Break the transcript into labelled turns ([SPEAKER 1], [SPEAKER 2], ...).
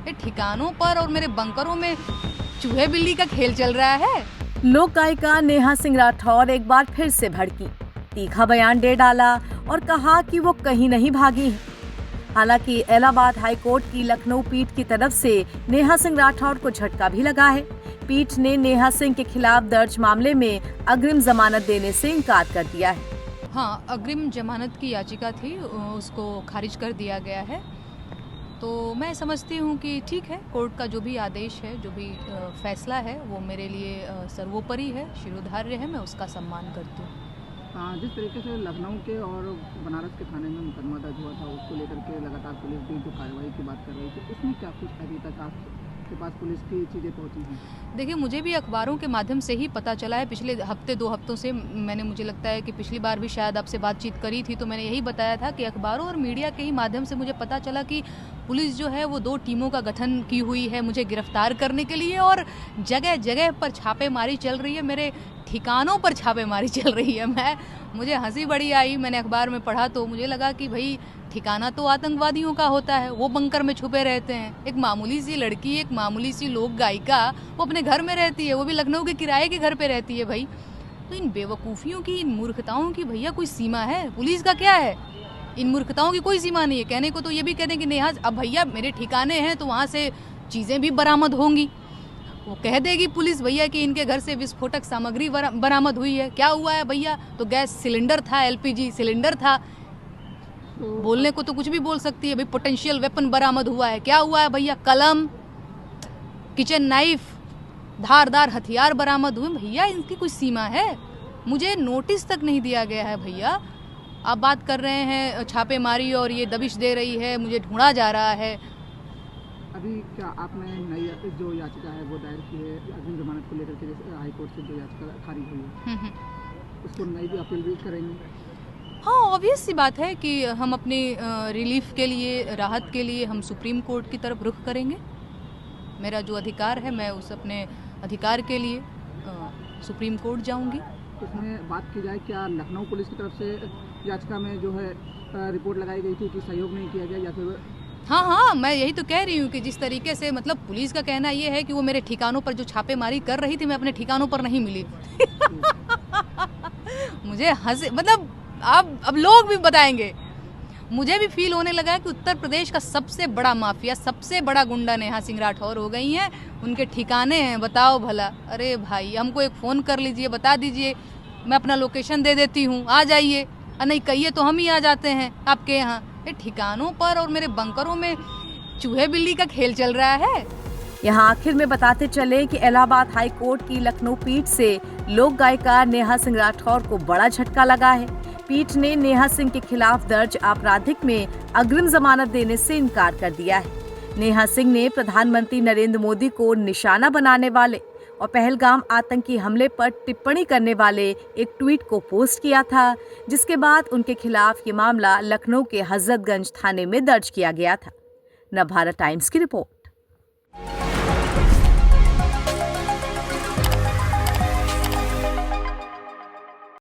[SPEAKER 1] ये ठिकानों पर और मेरे बंकरों में चूहे बिल्ली का खेल चल रहा है।
[SPEAKER 2] लोक गायिका नेहा सिंह राठौर एक बार फिर से भड़की, तीखा बयान दे डाला और कहा कि वो कहीं नहीं भागी है। हालांकि इलाहाबाद हाई कोर्ट की लखनऊ पीठ की तरफ से नेहा सिंह राठौर को झटका भी लगा है। पीठ ने नेहा सिंह के खिलाफ दर्ज मामले में अग्रिम जमानत देने से इनकार कर दिया है।
[SPEAKER 1] हाँ, अग्रिम जमानत की याचिका थी, उसको खारिज कर दिया गया है। तो मैं समझती हूँ कि ठीक है, कोर्ट का जो भी आदेश है, जो भी फैसला है, वो मेरे लिए सर्वोपरि है, शिरोधार्य है, मैं उसका सम्मान करती हूँ।
[SPEAKER 3] जिस तरीके से लखनऊ के और बनारस के थाने में मुकदमा दर्ज हुआ था, उसको लेकर के लगातार पुलिस भी जो कार्रवाई की बात कर रही थी, उसमें क्या कुछ अभी तक आपके पास पुलिस की चीज़ें पहुंची हैं?
[SPEAKER 1] देखिए, मुझे भी अखबारों के माध्यम से ही पता चला है। पिछले हफ्ते 2 हफ्तों से मुझे लगता है कि पिछली बार भी शायद आपसे बातचीत करी थी, तो मैंने यही बताया था कि अखबारों और मीडिया के ही माध्यम से मुझे पता चला कि पुलिस जो है वो 2 टीमों का गठन की हुई है मुझे गिरफ्तार करने के लिए, और जगह जगह पर छापेमारी चल रही है, मेरे ठिकानों पर छापेमारी चल रही है। मुझे हंसी बड़ी आई, मैंने अखबार में पढ़ा तो मुझे लगा कि भाई ठिकाना तो आतंकवादियों का होता है, वो बंकर में छुपे रहते हैं। एक मामूली सी लड़की, एक मामूली सी लोक गायिका, वो अपने घर में रहती है, वो भी लखनऊ के किराए के घर पे रहती है भाई। तो इन बेवकूफ़ियों की, इन मूर्खताओं की भैया कोई सीमा है? पुलिस का क्या है? इन मूर्खताओं की कोई सीमा नहीं है। कहने को तो ये भी कह दें कि नेहा, अब भैया मेरे ठिकाने हैं तो वहाँ से चीज़ें भी बरामद होंगी। वो कह देगी पुलिस भैया कि इनके घर से विस्फोटक सामग्री बरामद हुई है। क्या हुआ है भैया? तो गैस सिलेंडर था, LPG सिलेंडर था। बोलने को तो कुछ भी बोल सकती है भाई। पोटेंशियल वेपन बरामद हुआ है। क्या हुआ है भैया? कलम, किचन नाइफ, धारदार हथियार बरामद हुए। भैया इनकी कोई सीमा है? मुझे नोटिस तक नहीं दिया गया है भैया। आप बात कर रहे हैं छापेमारी और ये दबिश दे रही है, मुझे ढूंढा जा रहा है।
[SPEAKER 3] अभी क्या आपने नई जो याचिका है वो दायर की है अग्रिम जमानत को लेकर के, हाई कोर्ट से जो याचिका खारिज हुई है, उसको नई भी अपील भी करेंगे?
[SPEAKER 1] हाँ, ऑब्वियस सी बात है कि हम अपनी रिलीफ के लिए, राहत के लिए हम सुप्रीम कोर्ट की तरफ रुख करेंगे। मेरा जो अधिकार है, मैं उस अपने अधिकार के लिए सुप्रीम कोर्ट जाऊंगी।
[SPEAKER 3] उसमें बात की जाए, क्या लखनऊ पुलिस की तरफ से याचिका में जो है रिपोर्ट लगाई गई थी कि सहयोग नहीं किया गया, या फिर?
[SPEAKER 1] हाँ, मैं यही तो कह रही हूँ कि जिस तरीके से, मतलब पुलिस का कहना ये है कि वो मेरे ठिकानों पर जो छापेमारी कर रही थी, मैं अपने ठिकानों पर नहीं मिली। मुझे हंसी, मतलब अब लोग भी बताएंगे। मुझे भी फील होने लगा है कि उत्तर प्रदेश का सबसे बड़ा माफिया, सबसे बड़ा गुंडा नेहा सिंह राठौर हो गई हैं। उनके ठिकाने हैं, बताओ भला। अरे भाई, हमको एक फ़ोन कर लीजिए, बता दीजिए, मैं अपना लोकेशन दे देती हूँ, आ जाइए। नहीं कहिए तो हम ही आ जाते हैं आपके यहाँ। ये ठिकानों पर और मेरे बंकरों में चूहे बिल्ली का खेल चल रहा है।
[SPEAKER 2] यहाँ आखिर में बताते चले कि इलाहाबाद हाई कोर्ट की लखनऊ पीठ से लोक गायिका नेहा सिंह राठौर को बड़ा झटका लगा है। पीठ ने नेहा सिंह के खिलाफ दर्ज आपराधिक में अग्रिम जमानत देने से इनकार कर दिया है। नेहा सिंह ने प्रधानमंत्री नरेंद्र मोदी को निशाना बनाने वाले और पहलगाम आतंकी हमले पर टिप्पणी करने वाले एक ट्वीट को पोस्ट किया था, जिसके बाद उनके खिलाफ ये मामला लखनऊ के हजरतगंज थाने में दर्ज किया गया था। नवभारत टाइम्स की रिपोर्ट।